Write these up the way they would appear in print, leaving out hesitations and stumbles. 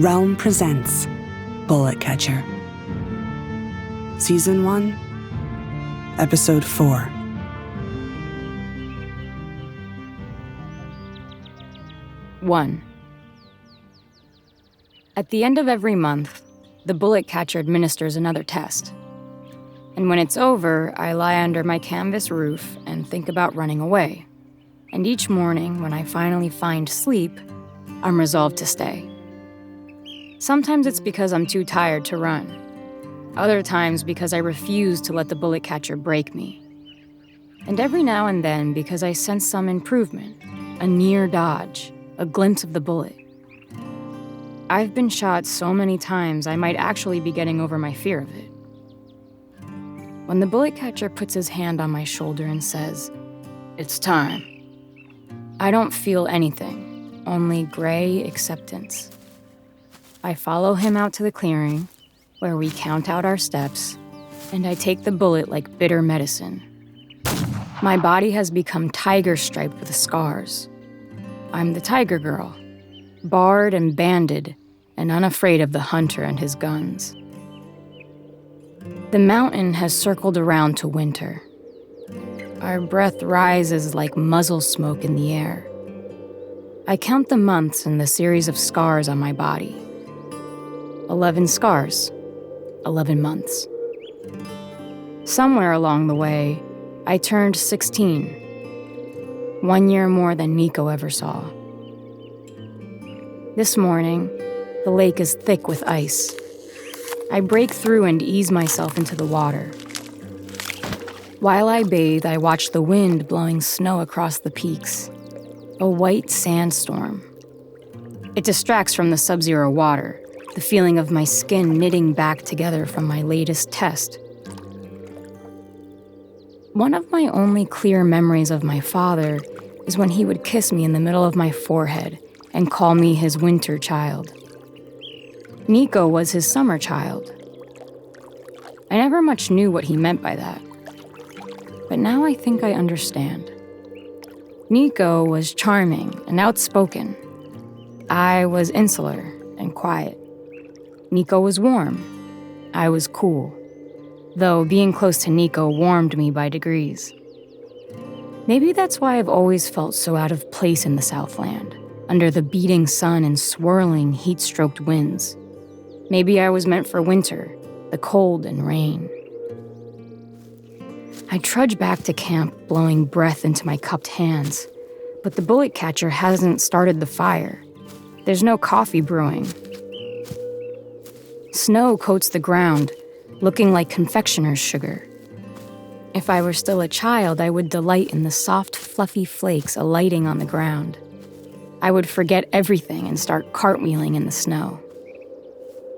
Realm presents Bullet Catcher. Season 1, Episode 4. One. At the end of every month, the bullet catcher administers another test. And when it's over, I lie under my canvas roof and think about running away. And each morning, when I finally find sleep, I'm resolved to stay. Sometimes it's because I'm too tired to run. Other times because I refuse to let the bullet catcher break me. And every now and then because I sense some improvement, a near dodge, a glimpse of the bullet. I've been shot so many times I might actually be getting over my fear of it. When the bullet catcher puts his hand on my shoulder and says, "It's time," I don't feel anything, only gray acceptance. I follow him out to the clearing, where we count out our steps, and I take the bullet like bitter medicine. My body has become tiger-striped with scars. I'm the tiger girl, barred and banded, and unafraid of the hunter and his guns. The mountain has circled around to winter. Our breath rises like muzzle smoke in the air. I count the months and the series of scars on my body. 11 scars, 11 months. Somewhere along the way, I turned 16. 1 year more than Nico ever saw. This morning, the lake is thick with ice. I break through and ease myself into the water. While I bathe, I watch the wind blowing snow across the peaks. A white sandstorm. It distracts from the sub-zero water, the feeling of my skin knitting back together from my latest test. One of my only clear memories of my father is when he would kiss me in the middle of my forehead and call me his winter child. Nico was his summer child. I never much knew what he meant by that. But now I think I understand. Nico was charming and outspoken. I was insular and quiet. Nico was warm. I was cool. Though being close to Nico warmed me by degrees. Maybe that's why I've always felt so out of place in the Southland, under the beating sun and swirling, heat-stroked winds. Maybe I was meant for winter, the cold and rain. I trudge back to camp, blowing breath into my cupped hands, but the bullet catcher hasn't started the fire. There's no coffee brewing. Snow coats the ground, looking like confectioner's sugar. If I were still a child, I would delight in the soft, fluffy flakes alighting on the ground. I would forget everything and start cartwheeling in the snow.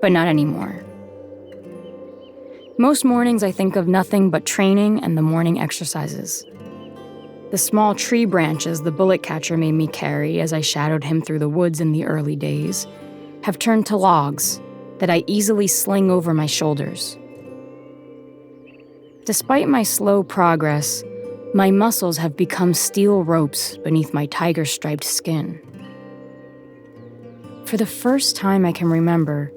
But not anymore. Most mornings I think of nothing but training and the morning exercises. The small tree branches the bullet catcher made me carry as I shadowed him through the woods in the early days have turned to logs that I easily sling over my shoulders. Despite my slow progress, my muscles have become steel ropes beneath my tiger-striped skin. For the first time I can remember,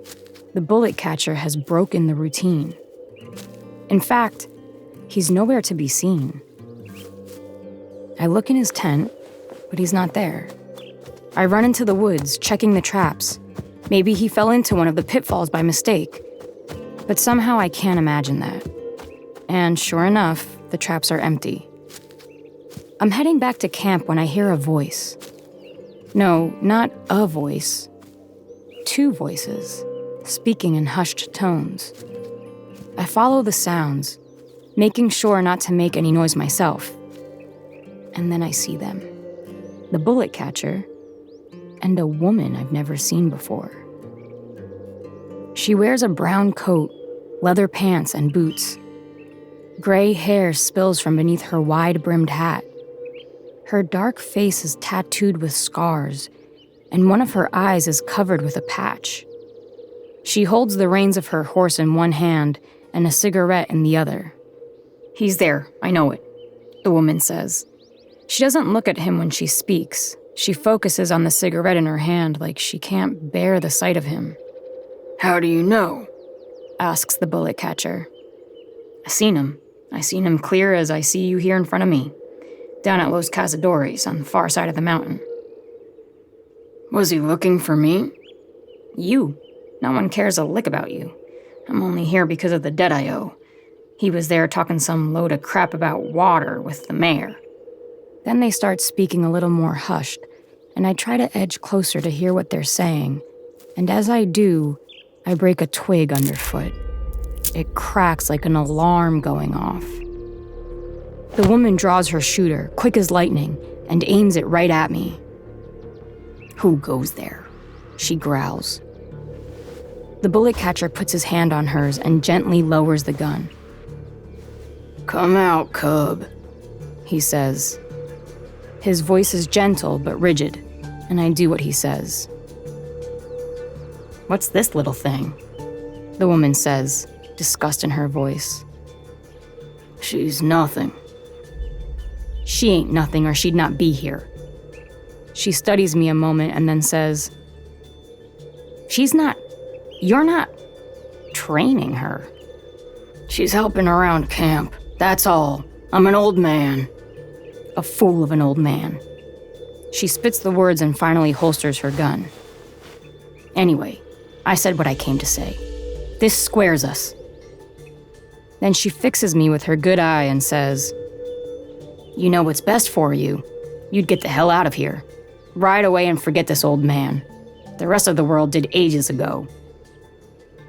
the bullet catcher has broken the routine. In fact, he's nowhere to be seen. I look in his tent, but he's not there. I run into the woods, checking the traps. Maybe he fell into one of the pitfalls by mistake. But somehow I can't imagine that. And sure enough, the traps are empty. I'm heading back to camp when I hear a voice. No, not a voice. 2 voices, speaking in hushed tones. I follow the sounds, making sure not to make any noise myself. And then I see them. The bullet catcher, and a woman I've never seen before. She wears a brown coat, leather pants, and boots. Gray hair spills from beneath her wide-brimmed hat. Her dark face is tattooed with scars, and one of her eyes is covered with a patch. She holds the reins of her horse in one hand and a cigarette in the other. "He's there, I know it," the woman says. She doesn't look at him when she speaks, She focuses on the cigarette in her hand like she can't bear the sight of him. "How do you know?" asks the bullet catcher. I seen him clear as I see you here in front of me, down at Los Cazadores on the far side of the mountain. "Was he looking for me?" You. No one cares a lick about you. I'm only here because of the debt I owe. He was there talking some load of crap about water with the mayor. Then they start speaking a little more hushed, and I try to edge closer to hear what they're saying. And as I do, I break a twig underfoot. It cracks like an alarm going off. The woman draws her shooter, quick as lightning, and aims it right at me. Who goes there? She growls. The bullet catcher puts his hand on hers and gently lowers the gun. "Come out, cub," he says. His voice is gentle but rigid, and I do what he says. What's this little thing? The woman says, disgust in her voice. "She's nothing." She ain't nothing or she'd not be here. She studies me a moment and then says, you're not training her. "She's helping around camp, that's all. I'm an old man." A fool of an old man. She spits the words and finally holsters her gun. Anyway, I said what I came to say. This squares us. Then she fixes me with her good eye and says, "You know what's best for you. You'd get the hell out of here. Ride away and forget this old man. The rest of the world did ages ago."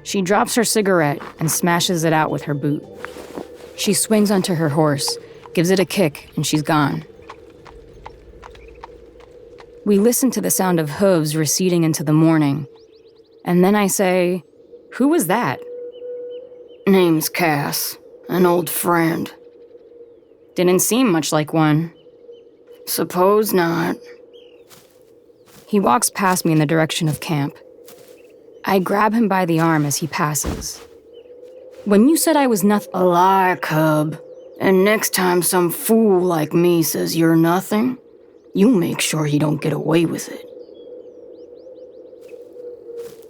She drops her cigarette and smashes it out with her boot. She swings onto her horse, gives it a kick, and she's gone. We listen to the sound of hooves receding into the morning, and then I say, "Who was that?" "Name's Cass, an old friend." Didn't seem much like one. "Suppose not." He walks past me in the direction of camp. I grab him by the arm as he passes. When you said I was nothing— "A lie, cub. And next time some fool like me says you're nothing, you make sure you don't get away with it."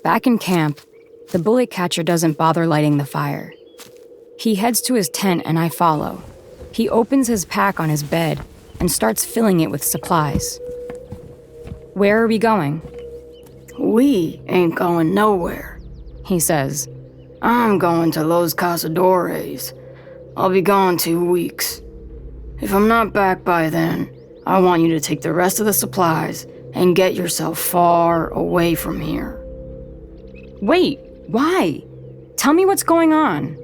Back in camp, the bullet catcher doesn't bother lighting the fire. He heads to his tent and I follow. He opens his pack on his bed and starts filling it with supplies. Where are we going? "We ain't going nowhere," he says. "I'm going to Los Cazadores. I'll be gone 2 weeks. If I'm not back by then, I want you to take the rest of the supplies and get yourself far away from here." Wait, why? Tell me what's going on.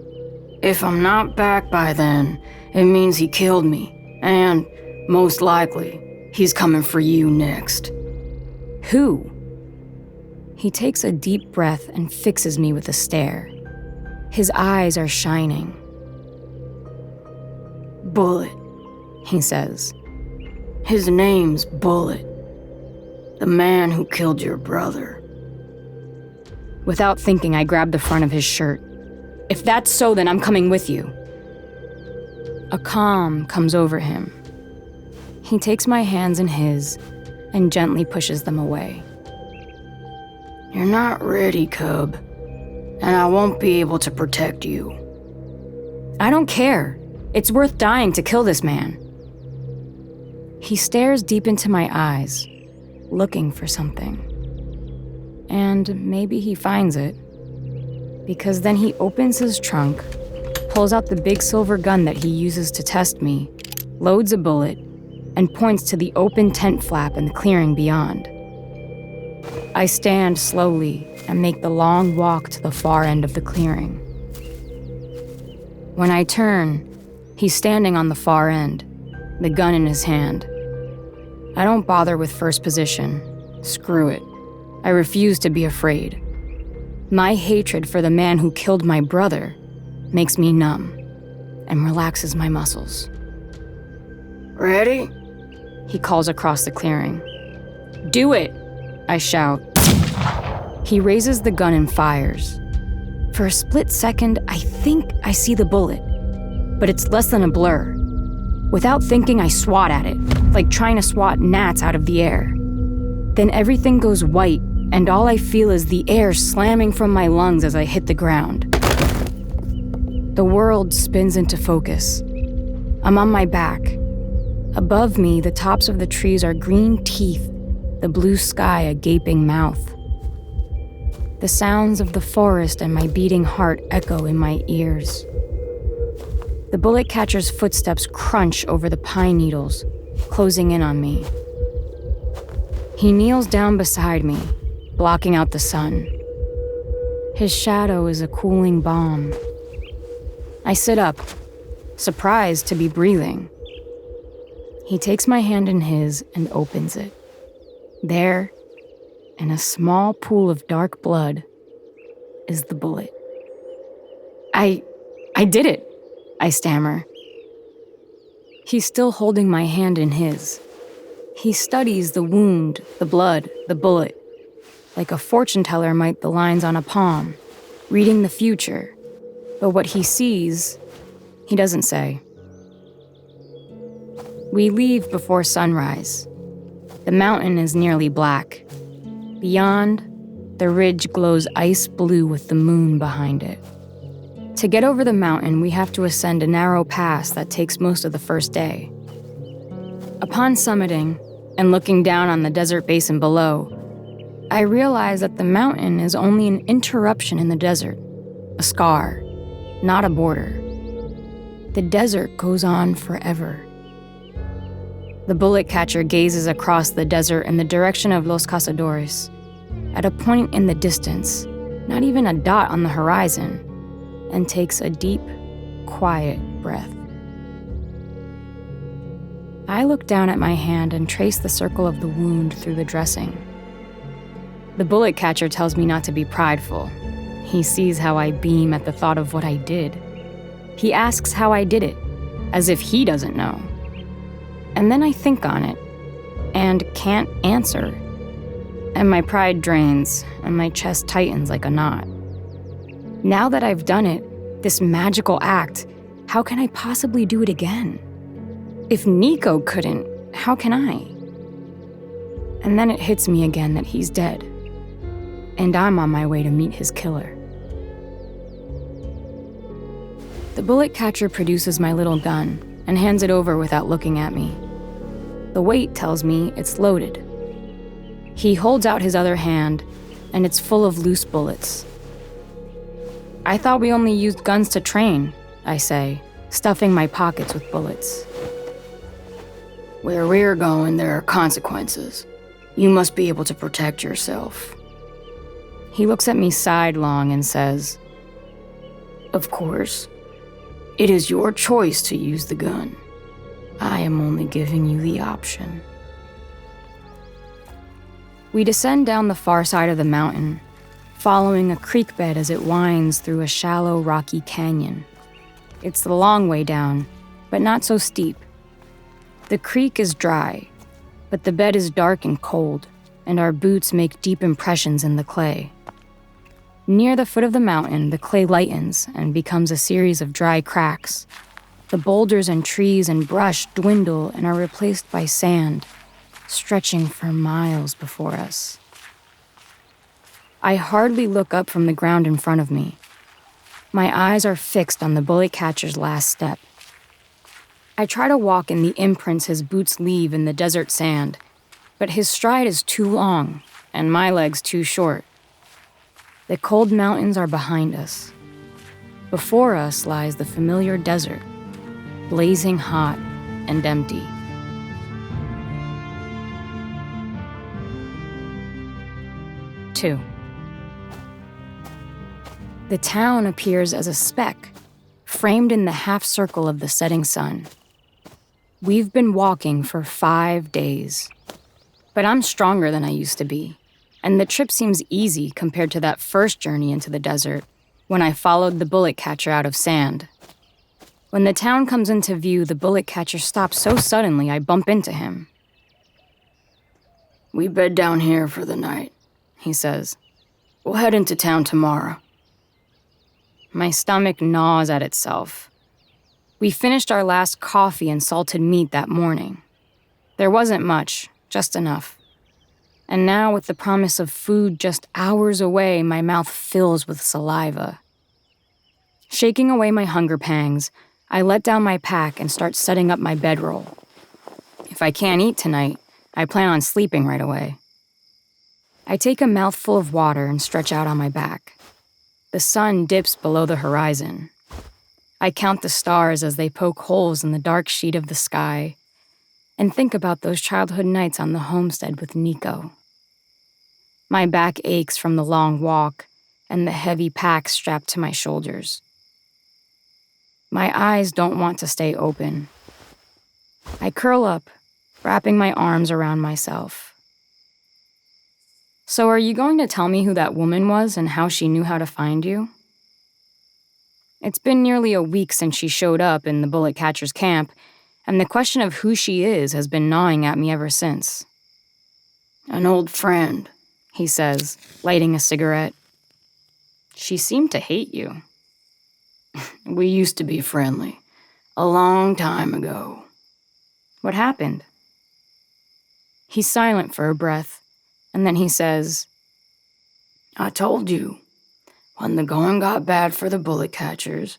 "If I'm not back by then, it means he killed me, and, most likely, he's coming for you next." Who? He takes a deep breath and fixes me with a stare. His eyes are shining. "Bullet," he says. "His name's Bullet. The man who killed your brother." Without thinking, I grab the front of his shirt. If that's so, then I'm coming with you. A calm comes over him. He takes my hands in his and gently pushes them away. "You're not ready, cub, and I won't be able to protect you." I don't care. It's worth dying to kill this man. He stares deep into my eyes, looking for something. And maybe he finds it. Because then he opens his trunk, pulls out the big silver gun that he uses to test me, loads a bullet, and points to the open tent flap in the clearing beyond. I stand slowly and make the long walk to the far end of the clearing. When I turn, he's standing on the far end, the gun in his hand. I don't bother with first position. Screw it. I refuse to be afraid. My hatred for the man who killed my brother makes me numb and relaxes my muscles. "Ready?" He calls across the clearing. "Do it!" I shout. He raises the gun and fires. For a split second, I think I see the bullet, but it's less than a blur. Without thinking, I swat at it, like trying to swat gnats out of the air. Then everything goes white, and all I feel is the air slamming from my lungs as I hit the ground. The world spins into focus. I'm on my back. Above me, the tops of the trees are green teeth, the blue sky a gaping mouth. The sounds of the forest and my beating heart echo in my ears. The bullet catcher's footsteps crunch over the pine needles, closing in on me. He kneels down beside me, blocking out the sun. His shadow is a cooling balm. I sit up, surprised to be breathing. He takes my hand in his and opens it. There, in a small pool of dark blood, is the bullet. I did it, I stammer. He's still holding my hand in his. He studies the wound, the blood, the bullet, like a fortune teller might the lines on a palm, reading the future. But what he sees, he doesn't say. We leave before sunrise. The mountain is nearly black. Beyond, the ridge glows ice blue with the moon behind it. To get over the mountain, we have to ascend a narrow pass that takes most of the first day. Upon summiting and looking down on the desert basin below, I realize that the mountain is only an interruption in the desert, a scar, not a border. The desert goes on forever. The bullet catcher gazes across the desert in the direction of Los Cazadores. At a point in the distance, not even a dot on the horizon, and takes a deep, quiet breath. I look down at my hand and trace the circle of the wound through the dressing. The bullet catcher tells me not to be prideful. He sees how I beam at the thought of what I did. He asks how I did it, as if he doesn't know. And then I think on it, and can't answer. And my pride drains, and my chest tightens like a knot. Now that I've done it, this magical act, how can I possibly do it again? If Nico couldn't, how can I? And then it hits me again that he's dead, and I'm on my way to meet his killer. The bullet catcher produces my little gun and hands it over without looking at me. The weight tells me it's loaded. He holds out his other hand, and it's full of loose bullets. I thought we only used guns to train, I say, stuffing my pockets with bullets. Where we're going, there are consequences. You must be able to protect yourself. He looks at me sidelong and says, Of course. It is your choice to use the gun. I am only giving you the option. We descend down the far side of the mountain, following a creek bed as it winds through a shallow, rocky canyon. It's the long way down, but not so steep. The creek is dry, but the bed is dark and cold, and our boots make deep impressions in the clay. Near the foot of the mountain, the clay lightens and becomes a series of dry cracks. The boulders and trees and brush dwindle and are replaced by sand, stretching for miles before us. I hardly look up from the ground in front of me. My eyes are fixed on the bullet catcher's last step. I try to walk in the imprints his boots leave in the desert sand, but his stride is too long and my legs too short. The cold mountains are behind us. Before us lies the familiar desert, blazing hot and empty. Two. The town appears as a speck, framed in the half circle of the setting sun. We've been walking for 5 days, but I'm stronger than I used to be, and the trip seems easy compared to that first journey into the desert, when I followed the bullet catcher out of sand. When the town comes into view, the bullet catcher stops so suddenly I bump into him. We bed down here for the night, he says. We'll head into town tomorrow. My stomach gnaws at itself. We finished our last coffee and salted meat that morning. There wasn't much, just enough. And now, with the promise of food just hours away, my mouth fills with saliva. Shaking away my hunger pangs, I let down my pack and start setting up my bedroll. If I can't eat tonight, I plan on sleeping right away. I take a mouthful of water and stretch out on my back. The sun dips below the horizon. I count the stars as they poke holes in the dark sheet of the sky and think about those childhood nights on the homestead with Nico. My back aches from the long walk and the heavy pack strapped to my shoulders. My eyes don't want to stay open. I curl up, wrapping my arms around myself. So are you going to tell me who that woman was and how she knew how to find you? It's been nearly a week since she showed up in the bullet catcher's camp, and the question of who she is has been gnawing at me ever since. An old friend, he says, lighting a cigarette. She seemed to hate you. We used to be friendly, a long time ago. What happened? He's silent for a breath, and then he says, I told you, when the going got bad for the bullet catchers,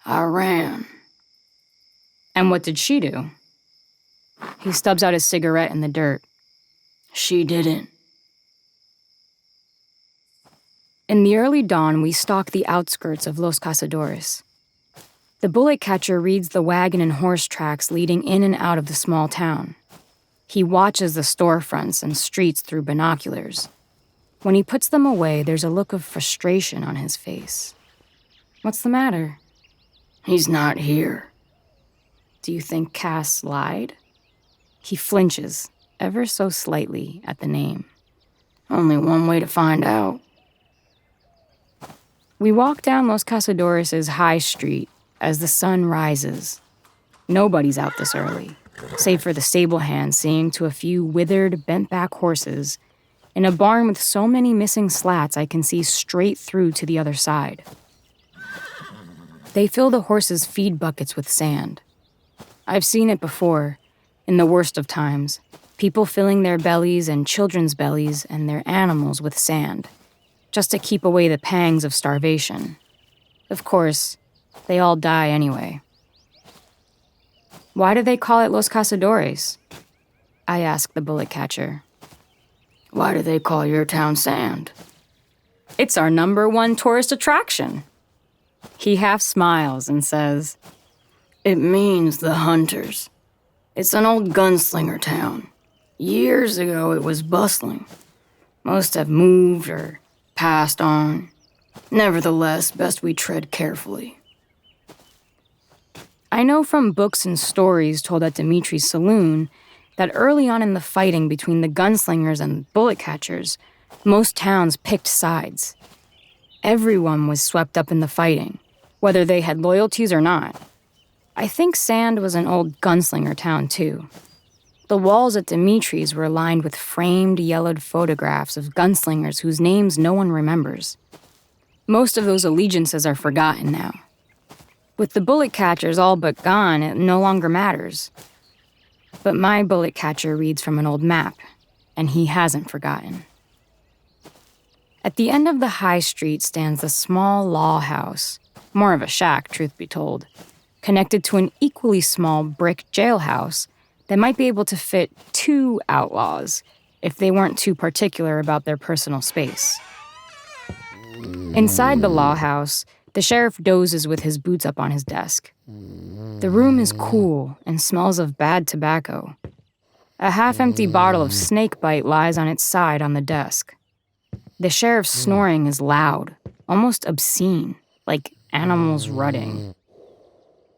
I ran. And what did she do? He stubs out his cigarette in the dirt. She didn't. In the early dawn, we stalk the outskirts of Los Cazadores. The bullet catcher reads the wagon and horse tracks leading in and out of the small town. He watches the storefronts and streets through binoculars. When he puts them away, there's a look of frustration on his face. What's the matter? He's not here. Do you think Cass lied? He flinches, ever so slightly, at the name. Only one way to find out. We walk down Los Cazadores' high street as the sun rises. Nobody's out this early, save for the stable hand seeing to a few withered, bent-back horses in a barn with so many missing slats I can see straight through to the other side. They fill the horses' feed buckets with sand. I've seen it before, in the worst of times, people filling their bellies and children's bellies and their animals with sand, just to keep away the pangs of starvation. Of course, they all die anyway. Why do they call it Los Cazadores? I ask the bullet catcher. Why do they call your town Sand? It's our #1 tourist attraction. He half smiles and says, It means the hunters. It's an old gunslinger town. Years ago, it was bustling. Most have moved or passed on. Nevertheless, best we tread carefully. I know from books and stories told at Dimitri's saloon that early on in the fighting between the gunslingers and bullet catchers, most towns picked sides. Everyone was swept up in the fighting, whether they had loyalties or not. I think Sand was an old gunslinger town, too. The walls at Dimitri's were lined with framed, yellowed photographs of gunslingers whose names no one remembers. Most of those allegiances are forgotten now. With the bullet catchers all but gone, it no longer matters. But my bullet catcher reads from an old map, and he hasn't forgotten. At the end of the high street stands a small law house, more of a shack, truth be told, connected to an equally small brick jailhouse that might be able to fit 2 outlaws if they weren't too particular about their personal space. Inside the law house, the sheriff dozes with his boots up on his desk. The room is cool and smells of bad tobacco. A half-empty bottle of snakebite lies on its side on the desk. The sheriff's snoring is loud, almost obscene, like animals rutting.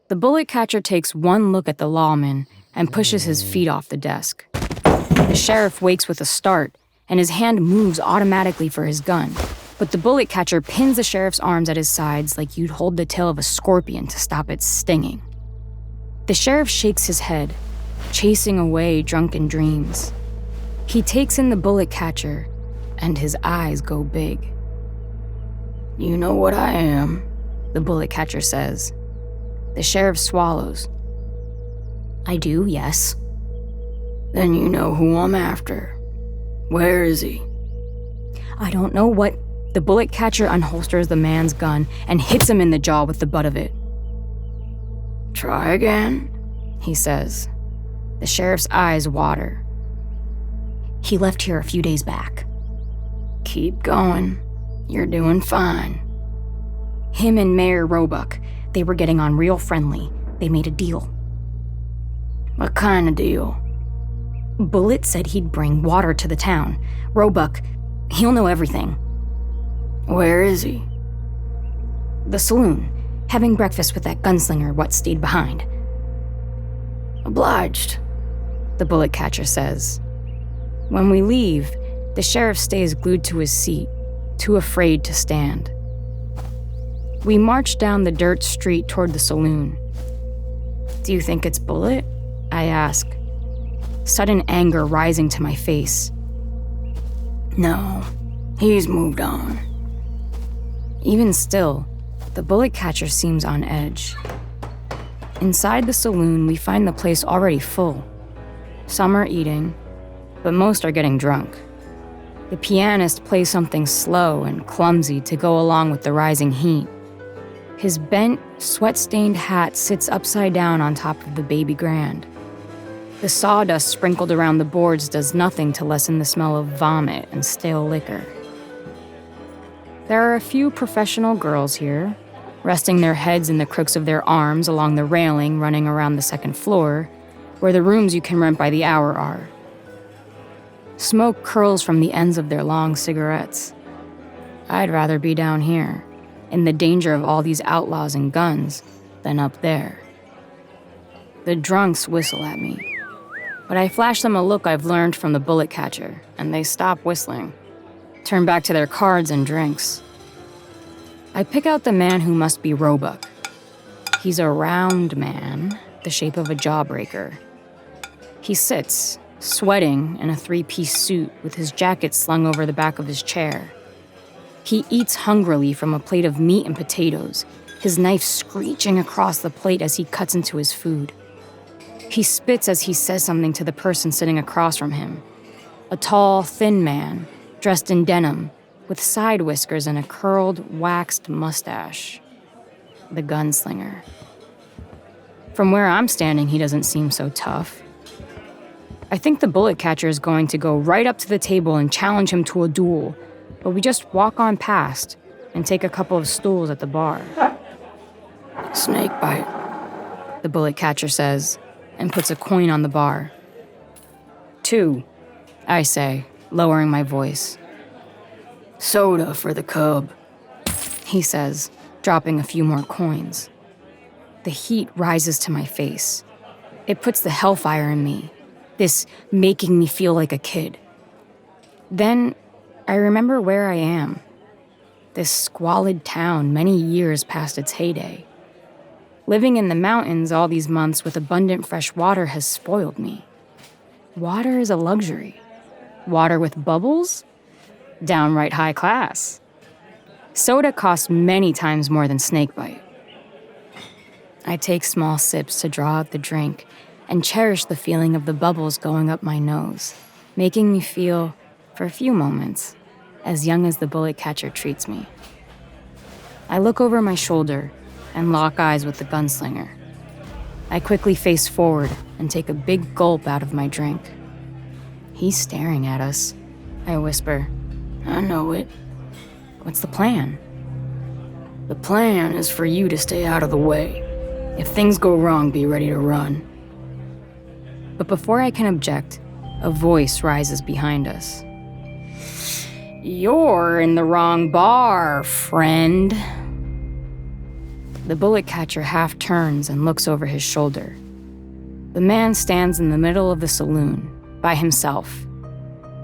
The bullet catcher takes one look at the lawman and pushes his feet off the desk. The sheriff wakes with a start, and his hand moves automatically for his gun, but the bullet catcher pins the sheriff's arms at his sides like you'd hold the tail of a scorpion to stop it stinging. The sheriff shakes his head, chasing away drunken dreams. He takes in the bullet catcher, and his eyes go big. You know what I am, the bullet catcher says. The sheriff swallows. I do, yes. Then you know who I'm after. Where is he? I don't know what. The bullet catcher unholsters the man's gun and hits him in the jaw with the butt of it. Try again, he says. The sheriff's eyes water. He left here a few days back. Keep going. You're doing fine. Him and Mayor Roebuck, they were getting on real friendly. They made a deal. What kind of deal? Bullet said he'd bring water to the town. Roebuck, he'll know everything. Where is he? The saloon, having breakfast with that gunslinger what stayed behind. Obliged, the bullet catcher says. When we leave, the sheriff stays glued to his seat, too afraid to stand. We march down the dirt street toward the saloon. Do you think it's Bullet? I ask, sudden anger rising to my face. No, he's moved on. Even still, the bullet catcher seems on edge. Inside the saloon, we find the place already full. Some are eating, but most are getting drunk. The pianist plays something slow and clumsy to go along with the rising heat. His bent, sweat-stained hat sits upside down on top of the baby grand. The sawdust sprinkled around the boards does nothing to lessen the smell of vomit and stale liquor. There are a few professional girls here, resting their heads in the crooks of their arms along the railing running around the second floor, where the rooms you can rent by the hour are. Smoke curls from the ends of their long cigarettes. I'd rather be down here, in the danger of all these outlaws and guns, than up there. The drunks whistle at me, but I flash them a look I've learned from the bullet catcher, and they stop whistling, turn back to their cards and drinks. I pick out the man who must be Roebuck. He's a round man, the shape of a jawbreaker. He sits, sweating in a three-piece suit with his jacket slung over the back of his chair. He eats hungrily from a plate of meat and potatoes, his knife screeching across the plate as he cuts into his food. He spits as he says something to the person sitting across from him. A tall, thin man, dressed in denim, with side whiskers and a curled, waxed mustache. The gunslinger. From where I'm standing, he doesn't seem so tough. I think the bullet catcher is going to go right up to the table and challenge him to a duel, but we just walk on past and take a couple of stools at the bar. Snake bite, the bullet catcher says, and puts a coin on the bar. 2, I say, lowering my voice. Soda for the cub, he says, dropping a few more coins. The heat rises to my face. It puts the hellfire in me, this making me feel like a kid. Then I remember where I am. This squalid town many years past its heyday. Living in the mountains all these months with abundant fresh water has spoiled me. Water is a luxury. Water with bubbles? Downright high class. Soda costs many times more than snakebite. I take small sips to draw out the drink and cherish the feeling of the bubbles going up my nose, making me feel, for a few moments, as young as the bullet catcher treats me. I look over my shoulder and lock eyes with the gunslinger. I quickly face forward and take a big gulp out of my drink. He's staring at us. I whisper, I know it. What's the plan? The plan is for you to stay out of the way. If things go wrong, be ready to run. But before I can object, a voice rises behind us. You're in the wrong bar, friend. The bullet catcher half turns and looks over his shoulder. The man stands in the middle of the saloon, by himself.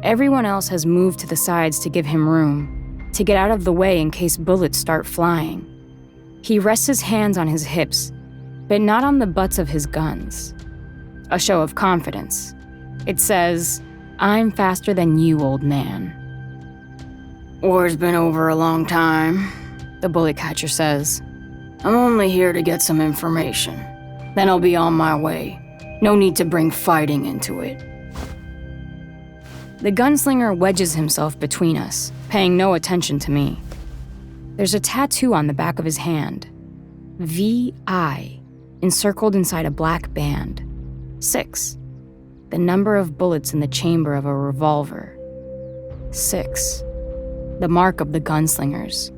Everyone else has moved to the sides to give him room, to get out of the way in case bullets start flying. He rests his hands on his hips, but not on the butts of his guns. A show of confidence. It says, I'm faster than you, old man. War's been over a long time, the bullet catcher says. I'm only here to get some information. Then I'll be on my way. No need to bring fighting into it. The gunslinger wedges himself between us, paying no attention to me. There's a tattoo on the back of his hand. VI, encircled inside a black band. 6. The number of bullets in the chamber of a revolver. 6. The mark of the gunslingers.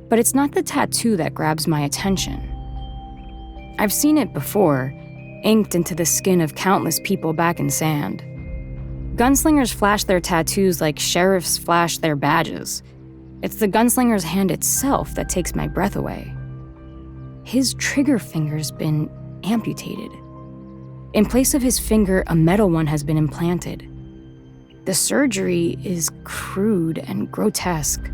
But it's not the tattoo that grabs my attention. I've seen it before, inked into the skin of countless people back in Sand. Gunslingers flash their tattoos like sheriffs flash their badges. It's the gunslinger's hand itself that takes my breath away. His trigger finger's been amputated. In place of his finger, a metal one has been implanted. The surgery is crude and grotesque.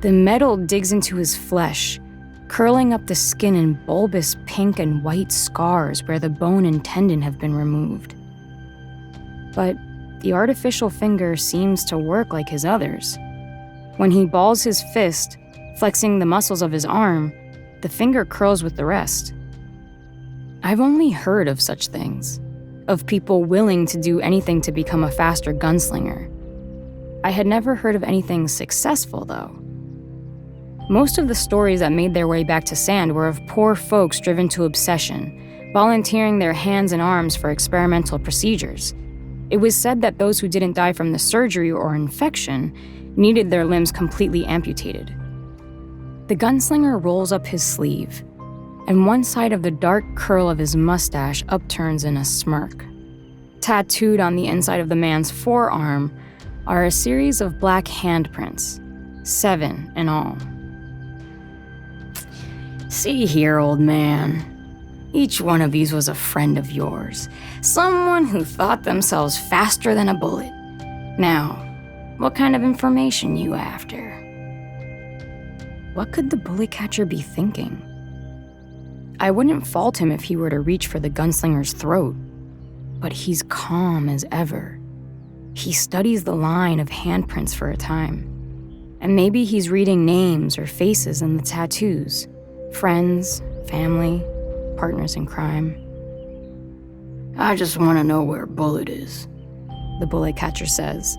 The metal digs into his flesh, curling up the skin in bulbous pink and white scars where the bone and tendon have been removed. But the artificial finger seems to work like his others. When he balls his fist, flexing the muscles of his arm, the finger curls with the rest. I've only heard of such things, of people willing to do anything to become a faster gunslinger. I had never heard of anything successful, though. Most of the stories that made their way back to Sand were of poor folks driven to obsession, volunteering their hands and arms for experimental procedures. It was said that those who didn't die from the surgery or infection needed their limbs completely amputated. The gunslinger rolls up his sleeve, and one side of the dark curl of his mustache upturns in a smirk. Tattooed on the inside of the man's forearm are a series of black handprints, 7 in all. See here, old man. Each one of these was a friend of yours. Someone who thought themselves faster than a bullet. Now, what kind of information you after? What could the bullet catcher be thinking? I wouldn't fault him if he were to reach for the gunslinger's throat, but he's calm as ever. He studies the line of handprints for a time, and maybe he's reading names or faces in the tattoos. Friends, family, partners in crime. I just want to know where Bullet is, the bullet catcher says,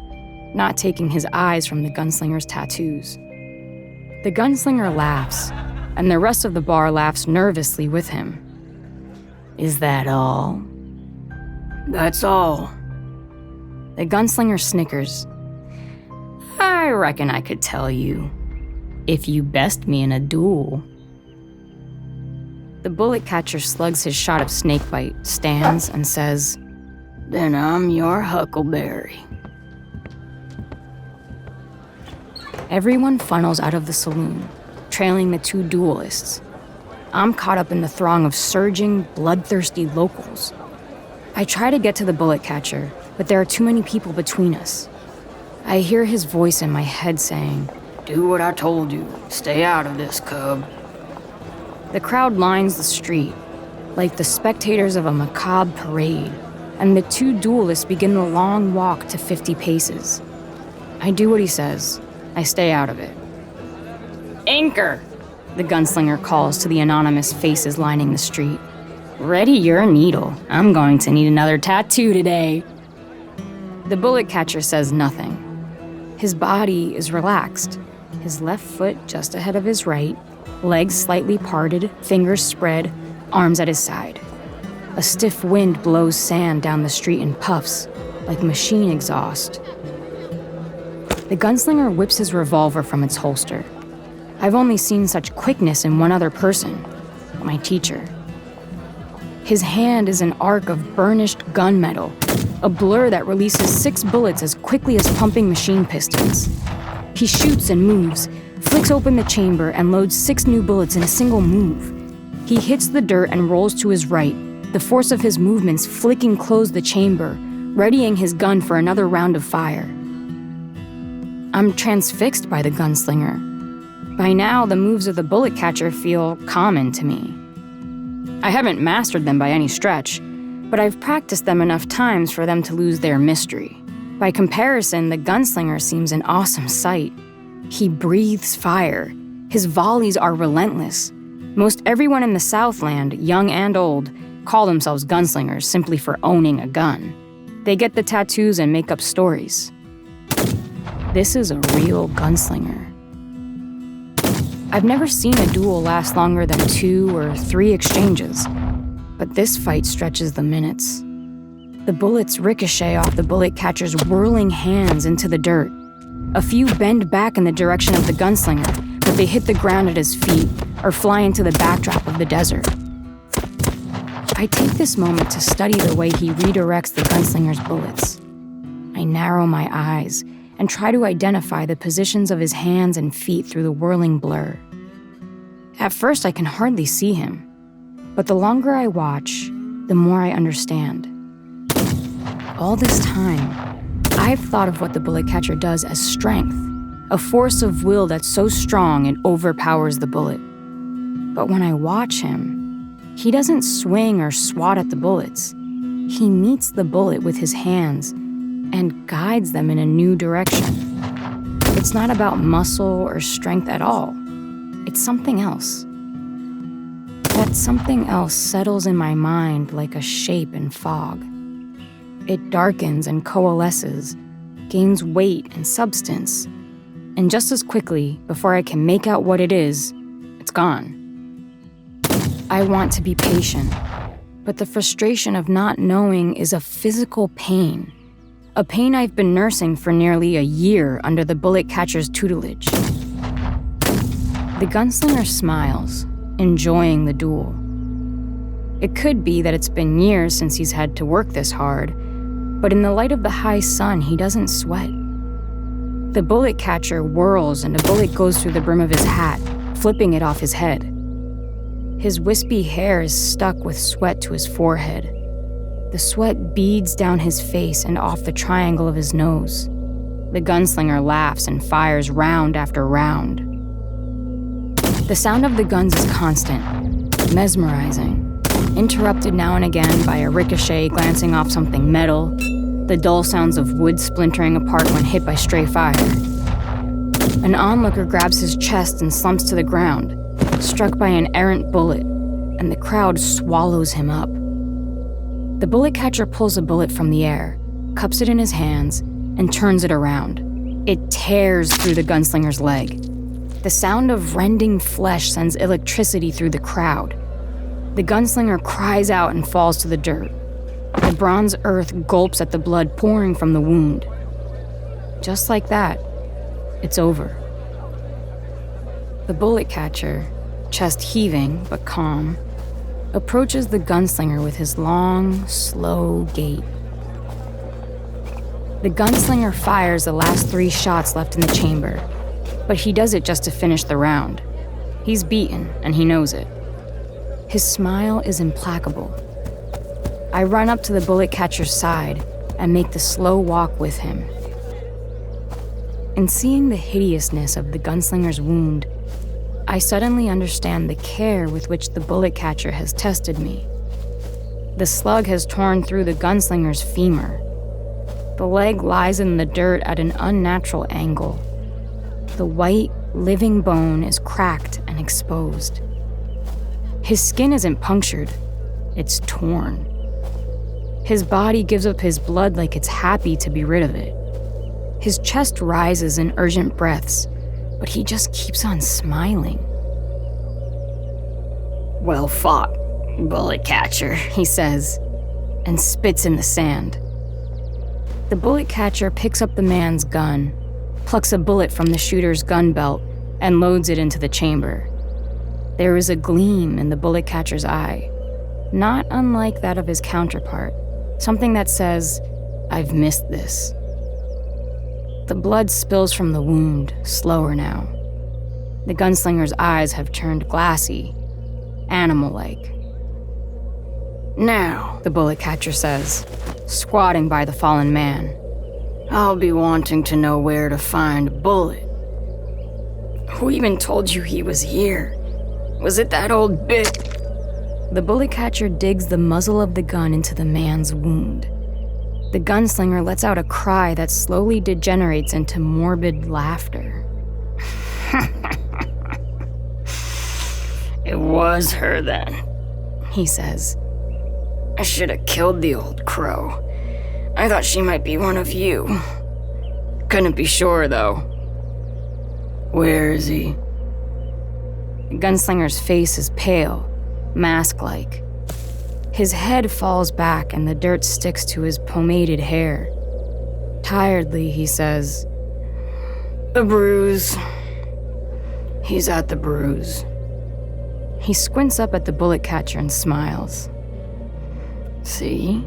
not taking his eyes from the gunslinger's tattoos. The gunslinger laughs, and the rest of the bar laughs nervously with him. Is that all? That's all. The gunslinger snickers. I reckon I could tell you, if you best me in a duel. The bullet catcher slugs his shot of snakebite, stands, and says, Then I'm your huckleberry. Everyone funnels out of the saloon, trailing the two duelists. I'm caught up in the throng of surging, bloodthirsty locals. I try to get to the bullet catcher, but there are too many people between us. I hear his voice in my head saying, Do what I told you. Stay out of this, cub. The crowd lines the street, like the spectators of a macabre parade, and the two duelists begin the long walk to 50 paces. I do what he says. I stay out of it. Anchor, the gunslinger calls to the anonymous faces lining the street. Ready your needle. I'm going to need another tattoo today. The bullet catcher says nothing. His body is relaxed, his left foot just ahead of his right, legs slightly parted, fingers spread, arms at his side. A stiff wind blows sand down the street in puffs, like machine exhaust. The gunslinger whips his revolver from its holster. I've only seen such quickness in one other person, my teacher. His hand is an arc of burnished gunmetal, a blur that releases 6 bullets as quickly as pumping machine pistons. He shoots and moves, flicks open the chamber, and loads 6 new bullets in a single move. He hits the dirt and rolls to his right, the force of his movements flicking closed the chamber, readying his gun for another round of fire. I'm transfixed by the gunslinger. By now, the moves of the bullet catcher feel common to me. I haven't mastered them by any stretch, but I've practiced them enough times for them to lose their mystery. By comparison, the gunslinger seems an awesome sight. He breathes fire. His volleys are relentless. Most everyone in the Southland, young and old, call themselves gunslingers simply for owning a gun. They get the tattoos and make up stories. This is a real gunslinger. I've never seen a duel last longer than 2 or 3 exchanges, but this fight stretches the minutes. The bullets ricochet off the bullet catcher's whirling hands into the dirt. A few bend back in the direction of the gunslinger, but they hit the ground at his feet or fly into the backdrop of the desert. I take this moment to study the way he redirects the gunslinger's bullets. I narrow my eyes and try to identify the positions of his hands and feet through the whirling blur. At first, I can hardly see him, but the longer I watch, the more I understand. All this time, I've thought of what the bullet catcher does as strength, a force of will that's so strong it overpowers the bullet. But when I watch him, he doesn't swing or swat at the bullets. He meets the bullet with his hands and guides them in a new direction. It's not about muscle or strength at all. It's something else. That something else settles in my mind like a shape in fog. It darkens and coalesces, gains weight and substance, and just as quickly, before I can make out what it is, it's gone. I want to be patient, but the frustration of not knowing is a physical pain. A pain I've been nursing for nearly a year under the bullet catcher's tutelage. The gunslinger smiles, enjoying the duel. It could be that it's been years since he's had to work this hard, but in the light of the high sun, he doesn't sweat. The bullet catcher whirls and a bullet goes through the brim of his hat, flipping it off his head. His wispy hair is stuck with sweat to his forehead. The sweat beads down his face and off the triangle of his nose. The gunslinger laughs and fires round after round. The sound of the guns is constant, mesmerizing, interrupted now and again by a ricochet glancing off something metal, the dull sounds of wood splintering apart when hit by stray fire. An onlooker grabs his chest and slumps to the ground, struck by an errant bullet, and the crowd swallows him up. The bullet catcher pulls a bullet from the air, cups it in his hands, and turns it around. It tears through the gunslinger's leg. The sound of rending flesh sends electricity through the crowd. The gunslinger cries out and falls to the dirt. The bronze earth gulps at the blood pouring from the wound. Just like that, it's over. The bullet catcher, chest heaving but calm, approaches the gunslinger with his long, slow gait. The gunslinger fires the last 3 shots left in the chamber, but he does it just to finish the round. He's beaten, and he knows it. His smile is implacable. I run up to the bullet catcher's side and make the slow walk with him. In seeing the hideousness of the gunslinger's wound, I suddenly understand the care with which the bullet catcher has tested me. The slug has torn through the gunslinger's femur. The leg lies in the dirt at an unnatural angle. The white, living bone is cracked and exposed. His skin isn't punctured, it's torn. His body gives up his blood like it's happy to be rid of it. His chest rises in urgent breaths, but he just keeps on smiling. Well fought, bullet catcher, He says, and spits in the sand. The bullet catcher picks up the man's gun, plucks a bullet from the shooter's gun belt, and loads it into the chamber. There is a gleam in the bullet catcher's eye, not unlike that of his counterpart, something that says, "I've missed this." The blood spills from the wound, slower now. The gunslinger's eyes have turned glassy, animal-like. Now, The bullet catcher says, squatting by the fallen man. I'll be wanting to know where to find Bullet. Who even told you he was here? Was it that old bitch? The bullet catcher digs the muzzle of the gun into the man's wound. The gunslinger lets out a cry that slowly degenerates into morbid laughter. It was her then, He says, I should have killed the old crow. I thought she might be one of you. Couldn't be sure, though. Where is he? The gunslinger's face is pale, mask-like. His head falls back and the dirt sticks to his pomaded hair. Tiredly, he says, The Bruise. He's at the Bruise. He squints up at the bullet catcher and smiles. See?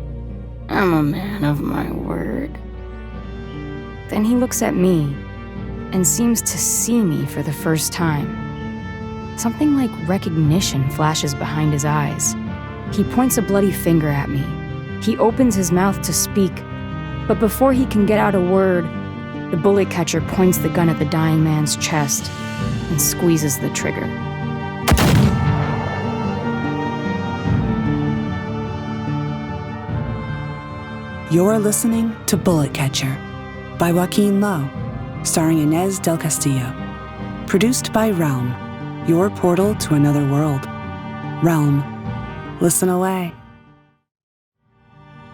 I'm a man of my word. Then he looks at me and seems to see me for the first time. Something like recognition flashes behind his eyes. He points a bloody finger at me. He opens his mouth to speak, but before he can get out a word, the bullet catcher points the gun at the dying man's chest and squeezes the trigger. You're listening to Bullet Catcher by Joaquin Lowe, starring Inez del Castillo. Produced by Realm, your portal to another world. Realm. Listen away.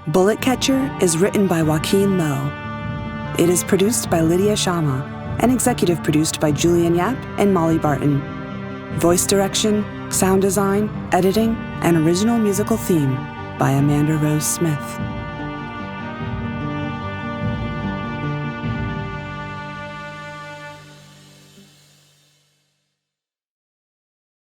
Bullet Catcher is written by Joaquin Lowe. It is produced by Lydia Shama and executive produced by Julian Yap and Molly Barton. Voice direction, sound design, editing, and original musical theme by Amanda Rose Smith.